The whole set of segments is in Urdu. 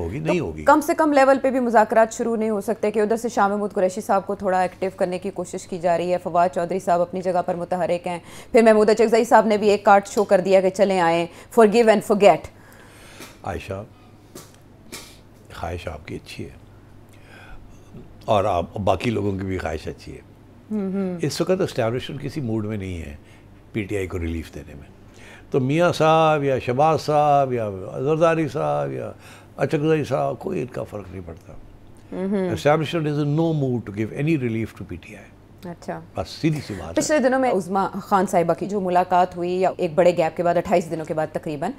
ہوگی نہیں ہوگی. کم سے کم لیول پہ بھی مذاکرات شروع نہیں ہو سکتے کہ ادھر سے شاہ محمود قریشی صاحب کو تھوڑا ایکٹیو کرنے کی کوشش کی جا رہی ہے, فواد چودھری صاحب اپنی جگہ پر متحرک ہیں, پھر محمود اچکزئی صاحب نے بھی ایک کارڈ شو کر دیا کہ چلیں آئیں, forgive and forget. عائشہ خواہش آپ کی اچھی ہے اور آپ باقی لوگوں کی بھی خواہش اچھی ہے. اس وقت اسٹیبلشمنٹ کسی موڈ میں نہیں ہے پی ٹی آئی کو ریلیف دینے میں. تو میاں صاحب یا شہباز صاحب یا زرداری صاحب یا اچکزئی صاحب کوئی ان کا فرق نہیں پڑتا. Establishment is no mood to give any relief to P T I. اچھا, بس سیدھی سی بات ہے. پچھلے دنوں میں عظمیٰ خان صاحبہ کی جو ملاقات ہوئی یا ایک بڑے گیپ کے بعد 28 دنوں کے بعد تقریباً,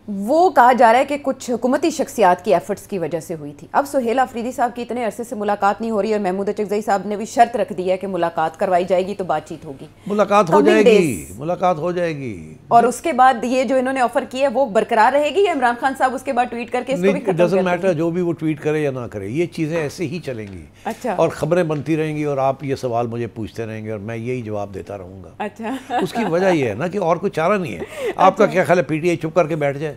وہ کہا جا رہا ہے کہ کچھ حکومتی شخصیات کی ایفرٹس کی وجہ سے ہوئی تھی. اب سہیل آفریدی صاحب کی اتنے عرصے سے ملاقات نہیں ہو رہی اور محمود اچکزئی صاحب نے بھی شرط رکھ دی ہے کہ ملاقات کروائی جائے گی تو بات چیت ہوگی. ملاقات ہو جائے گی, ملاقات ہو جائے گی. اور اس کے بعد یہ جو انہوں نے آفر کی ہے وہ برقرار رہے گی یا عمران خان صاحب اس کے بعد ٹویٹ کر کے اس کو بھی ختم کر دیں گے؟ ڈزنٹ میٹر, جو بھی وہ ٹویٹ کرے یا نہ کرے, یہ چیزیں ایسے ہی چلیں گی. اچھا, اور خبریں بنتی رہیں گی اور آپ یہ سوال مجھے پوچھتے رہیں گے اور میں یہی جواب دیتا رہوں گا. اچھا, اس کی وجہ یہ ہے نا کہ اور کوئی چارہ نہیں ہے. آپ کا کیا خیال ہے پی ٹی آئی چپ کر کے بیٹھ جائے؟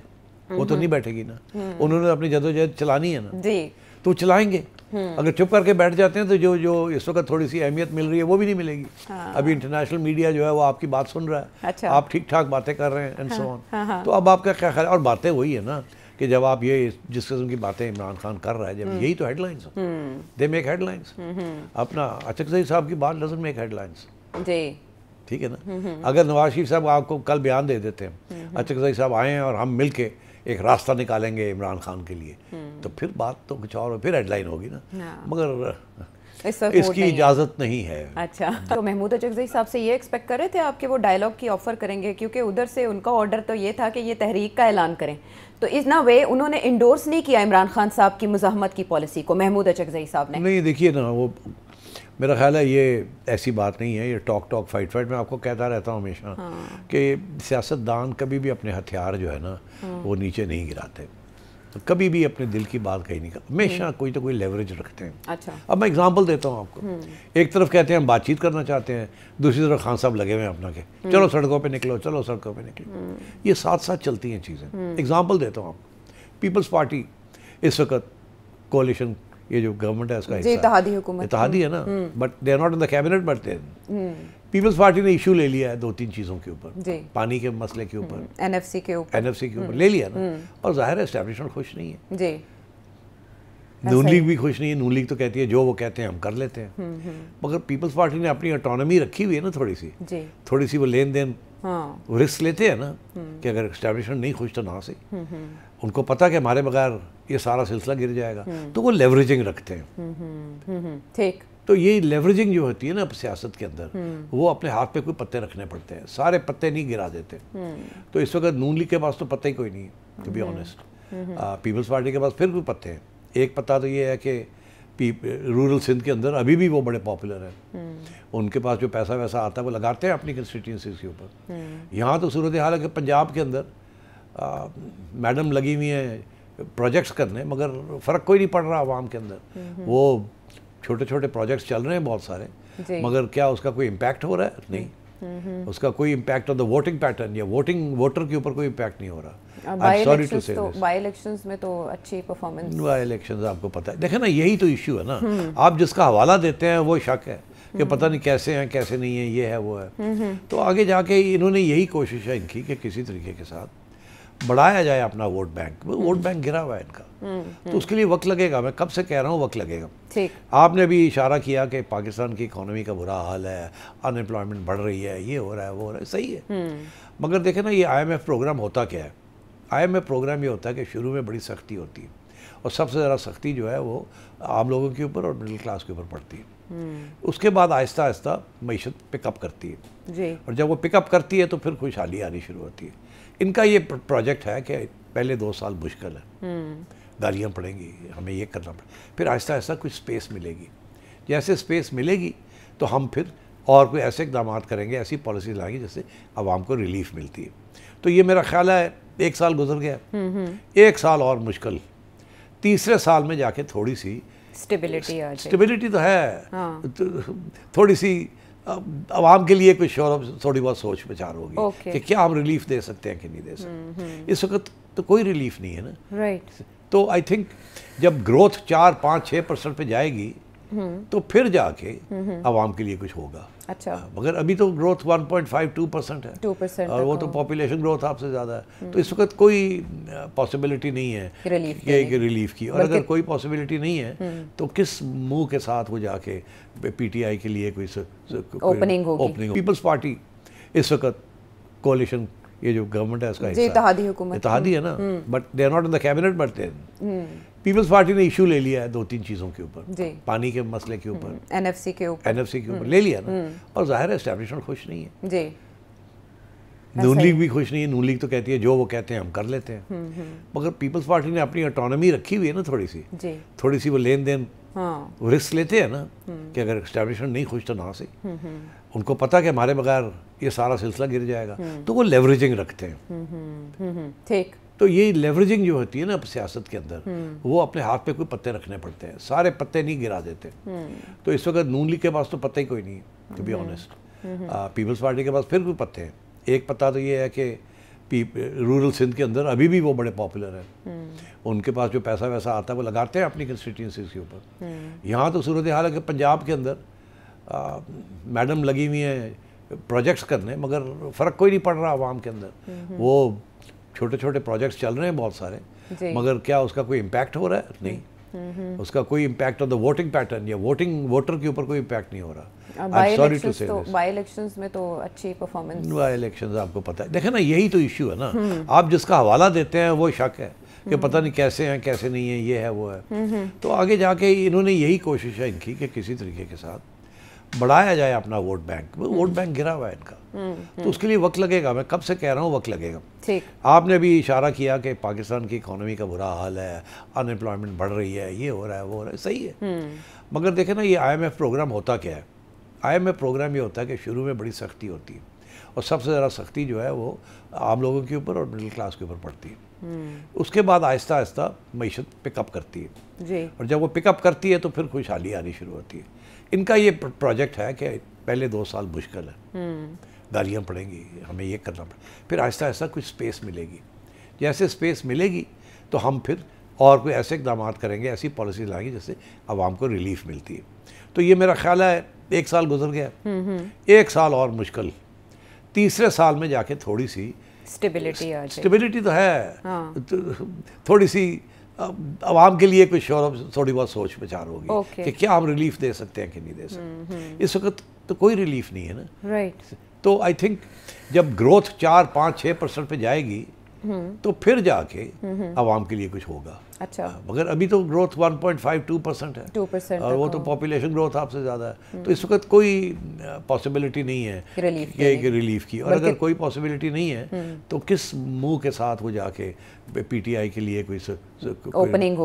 وہ تو نہیں بیٹھے گی نا. انہوں نے اپنی جدوجہد چلانی ہے نا, جی تو چلائیں گے. اگر چپ کر کے بیٹھ جاتے ہیں تو جو اس وقت تھوڑی سی اہمیت مل رہی ہے وہ بھی نہیں ملے گی. ابھی انٹرنیشنل میڈیا جو ہے وہ آپ کی بات سن رہا ہے, آپ ٹھیک ٹھاک باتیں کر رہے ہیں اینڈ سو آن. تو اب آپ کا کیا خیال ہے؟ اور باتیں وہی ہے نا کہ جب آپ یہ جس قسم کی باتیں عمران خان کر رہا ہے, جب یہی تو ہیڈ لائنس ہیں, دے میک ہیڈ لائنس. اپنا اچکزئی صاحب کی بات ڈزنٹ میک ہیڈ لائنس. جی ٹھیک ہے نا. اگر نواز شریف صاحب آپ کو کل بیان دے دیتے ہیں اچکزئی صاحب آئے ہیں اور ہم مل کے ایک راستہ نکالیں گے عمران خان کے لیے, تو پھر بات تو کچھ اور, پھر ہیڈ لائن ہوگی نا, مگر اس کی اجازت نہیں ہے. اچھا, تو محمود اچکزئی صاحب سے یہ ایکسپیکٹ کر رہے تھے آپ کہ وہ ڈائلاگ کی آفر کریں گے, کیونکہ ادھر سے ان کا آرڈر تو یہ تھا کہ یہ تحریک کا اعلان کریں, تو اس نہ وے انہوں نے انڈورس نہیں کیا عمران خان صاحب کی مزاحمت کی پالیسی کو محمود اچکزئی صاحب نے. نہیں دیکھیے نا, وہ میرا خیال ہے یہ ایسی بات نہیں ہے, یہ ٹاک فائٹ. میں آپ کو کہتا رہتا ہوں ہمیشہ کہ سیاست دان کبھی بھی اپنے ہتھیار جو ہے نا وہ نیچے نہیں گراتے, کبھی بھی اپنے دل کی بات کہیں نہیں کرتے, ہمیشہ کوئی تو کوئی لیوریج رکھتے ہیں. اچھا, اب میں اگزامپل دیتا ہوں آپ کو. ایک طرف کہتے ہیں ہم بات چیت کرنا چاہتے ہیں, دوسری طرف خان صاحب لگے ہوئے ہیں اپنا کہ چلو سڑکوں پہ نکلو, چلو سڑکوں پہ نکلو. یہ ساتھ ساتھ چلتی ہیں چیزیں. اگزامپل دیتا ہوں آپ کو. پیپلز پارٹی اس وقت کولیشن, یہ جو گورنمنٹ ہے اس کا اتحادی حکومت, اتحادی ہے نا, but they are not in the cabinet, but Peoples Party نے ایشو لے لیا ہے 2-3 چیزوں کے اوپر, پانی کے مسئلے کے اوپر, این ایف سی کے اوپر لے لیا نا. اور ظاہر ہے اسٹیبلشمنٹ خوش نہیں ہے, جی نون لیگ بھی خوش نہیں ہے. نون لیگ تو کہتی ہے جو وہ کہتے ہیں ہم کر لیتے ہیں, مگر پیپلز پارٹی نے اپنی اٹانومی رکھی ہوئی ہے نا, تھوڑی سی وہ لین دین وہ رسک لیتے ہیں نا کہ اگر اسٹیبلشمنٹ نہیں خوش تو نہ سے, ان کو پتہ کہ ہمارے بغیر یہ سارا سلسلہ گر جائے گا, تو وہ لیوریجنگ رکھتے ہیں. ٹھیک, تو یہ لیوریجنگ جو ہوتی ہے نا سیاست کے اندر, وہ اپنے ہاتھ پہ کوئی پتے رکھنے پڑتے ہیں, سارے پتے نہیں گرا دیتے. تو اس وقت نون لیگ کے پاس تو پتہ ہی کوئی نہیں ہے to be honest. Peoples Party کے پاس پھر کوئی پتے ہیں. ایک پتہ تو یہ ہے کہ رورل سندھ کے اندر ابھی بھی وہ بڑے پاپولر ہیں, ان کے پاس جو پیسہ ویسا آتا ہے وہ لگاتے ہیں اپنی کنسٹیٹوئنسیز کے اوپر. یہاں تو صورتحال ہے کہ پنجاب کے اندر میڈم لگی ہوئی ہیں پروجیکٹس کرنے, مگر فرق کوئی نہیں پڑ رہا عوام کے اندر. وہ چھوٹے چھوٹے پروجیکٹس چل رہے ہیں بہت سارے, مگر کیا اس کا کوئی امپیکٹ ہو رہا ہے؟ نہیں. اس کا کوئی impact on the voting pattern یا ووٹر کے اوپر کوئی امپیکٹ نہیں ہو رہا. بائی الیکشنز میں تو اچھی پرفارمنس, بائی الیکشنز آپ کو پتہ ہے. دیکھیں نا, یہی تو ایشو ہے نا, آپ جس کا حوالہ دیتے ہیں وہ شک ہے کہ پتہ نہیں کیسے ہیں کیسے نہیں ہیں, یہ ہے وہ ہے. تو آگے جا کے انہوں نے یہی کوشش ہے ان کی کہ کسی طریقے کے ساتھ بڑھایا جائے اپنا ووٹ بینک. ووٹ بینک گرا ہوا ہے ان کا, تو اس کے لیے وقت لگے گا. میں کب سے کہہ رہا ہوں وقت لگے گا. آپ نے بھی اشارہ کیا کہ پاکستان کی اکانومی کا برا حال ہے, ان امپلائمنٹ بڑھ رہی ہے, یہ ہو رہا ہے وہ ہو رہا ہے, صحیح ہے. مگر دیکھیں نا, یہ آئی ایم ایف پروگرام ہوتا کیا ہے؟ آئی ایم ایف پروگرام یہ ہوتا ہے کہ شروع میں بڑی سختی ہوتی ہے, اور سب سے زیادہ سختی جو ہے وہ عام لوگوں کے اوپر اور مڈل کلاس کے اوپر پڑتی ہے. اس کے بعد آہستہ آہستہ معیشت پک اپ کرتی ہے, اور جب وہ پک اپ کرتی ہے تو پھر خوشحالی آنی شروع ہوتی ہے. ان کا یہ پروجیکٹ ہے کہ پہلے 2 سال مشکل ہے, گالیاں پڑیں گی, ہمیں یہ کرنا پڑے, پھر آہستہ آہستہ کچھ سپیس ملے گی. جیسے سپیس ملے گی تو ہم پھر اور کوئی ایسے اقدامات کریں گے, ایسی پالیسی لائیں گے جس سے عوام کو ریلیف ملتی ہے. تو یہ میرا خیال ہے 1 سال گزر گیا, 1 سال اور مشکل, تیسرے سال میں جا کے تھوڑی سی اسٹیبلٹی تو ہے, تھوڑی سی عوام کے لیے کوئی تھوڑی بہت سوچ بچار ہوگی کہ کیا ہم ریلیف دے سکتے ہیں کہ نہیں دے سکتے. اس وقت تو کوئی ریلیف نہیں ہے نا. تو آئی تھنک جب گروتھ 4-5-6% پہ جائے گی تو پھر جا کے عوام کے لیے کچھ ہوگا. اچھا, مگر ابھی تو گروتھ 1.52% ہے 2% اور وہ تو پاپولیشن گروتھ آپ سے زیادہ ہے. تو اس وقت کوئی پاسبلٹی نہیں ہے کہ ریلیف کی, اور اگر کوئی پاسبلٹی نہیں ہے تو کس منہ کے ساتھ وہ جا کے پی ٹی آئی کے لیے کوئی اوپننگ ہوگی. پیپلز پارٹی اس وقت کولیشن, یہ جو گورنمنٹ ہے اس کا اتحادی حکومت, اتحادی ہے نا, but they are not in the cabinet, but Peoples Party نے ایشو لے لیا ہے 2-3 چیزوں کے اوپر, پانی کے مسئلے کے اوپر, این ایف سی کے اوپر لے لیا نا. اور ظاہر ہے اسٹیبلشمنٹ خوش نہیں ہے جی, نون لیگ بھی خوش نہیں ہے. نون لیگ تو کہتی ہے جو وہ کہتے ہیں ہم کر لیتے ہیں, مگر پیپلز پارٹی نے اپنی اٹانومی رکھی ہوئی ہے نا, تھوڑی سی وہ لین دین وہ رسک لیتے ہیں نا کہ اگر اسٹیبلشمنٹ نہیں خوش تو نہ صحیح, ان کو پتہ کہ ہمارے بغیر یہ سارا سلسلہ گر جائے گا, تو وہ لیوریجنگ رکھتے ہیں. ٹھیک, تو یہ لیوریجنگ جو ہوتی ہے نا سیاست کے اندر, وہ اپنے ہاتھ پہ کوئی پتے رکھنے پڑتے ہیں, سارے پتے نہیں گرا دیتے. تو اس وقت نون لیگ کے پاس تو پتہ ہی کوئی نہیں ہے to be honest. Peoples Party کے پاس پھر کوئی پتے ہیں. ایک پتہ تو یہ ہے کہ رورل سندھ کے اندر ابھی بھی وہ بڑے پاپولر ہیں, ان کے پاس جو پیسہ ویسا آتا ہے وہ لگاتے ہیں اپنی کنسٹیٹوئنسیز کے اوپر. یہاں تو صورتحال ہے کہ پنجاب کے اندر میڈم لگی ہوئی ہیں پروجیکٹس کرنے, مگر فرق کوئی نہیں پڑ رہا عوام کے اندر. وہ چھوٹے چھوٹے پروجیکٹس چل رہے ہیں بہت سارے, مگر کیا اس کا کوئی امپیکٹ ہو رہا ہے؟ نہیں. اس کا کوئی impact on the voting pattern یا ووٹر کے اوپر کوئی امپیکٹ نہیں ہو رہا. بائی الیکشنز میں تو اچھی پرفارمنس, بائی الیکشنز آپ کو پتہ ہے, دیکھیں نا یہی تو ایشو ہے نا. آپ جس کا حوالہ دیتے ہیں وہ شک ہے کہ پتہ نہیں کیسے ہیں کیسے نہیں ہیں, یہ ہے وہ ہے. تو آگے جا کے انہوں نے یہی کوشش ہے ان کی کہ کسی طریقے کے ساتھ بڑھایا جائے اپنا ووٹ بینک. ووٹ بینک گرا ہوا ہے ان کا, تو اس کے لیے وقت لگے گا. میں کب سے کہہ رہا ہوں وقت لگے گا. آپ نے بھی اشارہ کیا کہ پاکستان کی اکانومی کا برا حال ہے, ان امپلائمنٹ بڑھ رہی ہے, یہ ہو رہا ہے وہ ہو رہا ہے, صحیح ہے. مگر دیکھیں نا یہ آئی ایم ایف پروگرام ہوتا کیا ہے. آئی ایم ایف پروگرام یہ ہوتا ہے کہ شروع میں بڑی سختی ہوتی ہے, اور سب سے زیادہ سختی جو ہے وہ عام لوگوں کے اوپر اور مڈل کلاس کے اوپر پڑتی ہے. اس کے بعد آہستہ آہستہ معیشت پک اپ کرتی ہے, اور جب وہ پک اپ کرتی ہے تو پھر خوشحالی آنی شروع ہوتی ہے. ان کا یہ پروجیکٹ ہے کہ پہلے 2 سال مشکل ہے, گالیاں پڑیں گی, ہمیں یہ کرنا پڑے, پھر آہستہ آہستہ کچھ سپیس ملے گی. جیسے سپیس ملے گی تو ہم پھر اور کوئی ایسے اقدامات کریں گے, ایسی پالیسی لائیں گے جس سے عوام کو ریلیف ملتی ہے. تو یہ میرا خیال ہے 1 سال گزر گیا, 1 سال اور مشکل, تیسرے سال میں جا کے تھوڑی سی اسٹیبلٹی تو ہے, تھوڑی سی عوام کے لیے کچھ تھوڑی بہت سوچ بچار ہوگی کہ کیا ہم ریلیف دے سکتے ہیں کہ نہیں دے سکتے. اس وقت تو کوئی ریلیف نہیں ہے نا. تو آئی تھنک جب گروتھ 4-5-6% پہ جائے گی تو پھر جا کے عوام کے لیے کچھ ہوگا. اچھا, مگر ابھی تو گروتھ 1.52% ہے 2%, اور وہ تو پاپولیشن گروتھ آپ سے زیادہ ہے. تو اس وقت کوئی پاسبلٹی نہیں ہے کہ ریلیف کی, اور اگر کوئی پاسبلٹی نہیں ہے تو کس منہ کے ساتھ وہ جا کے پی ٹی آئی کے لیے کوئی اوپننگ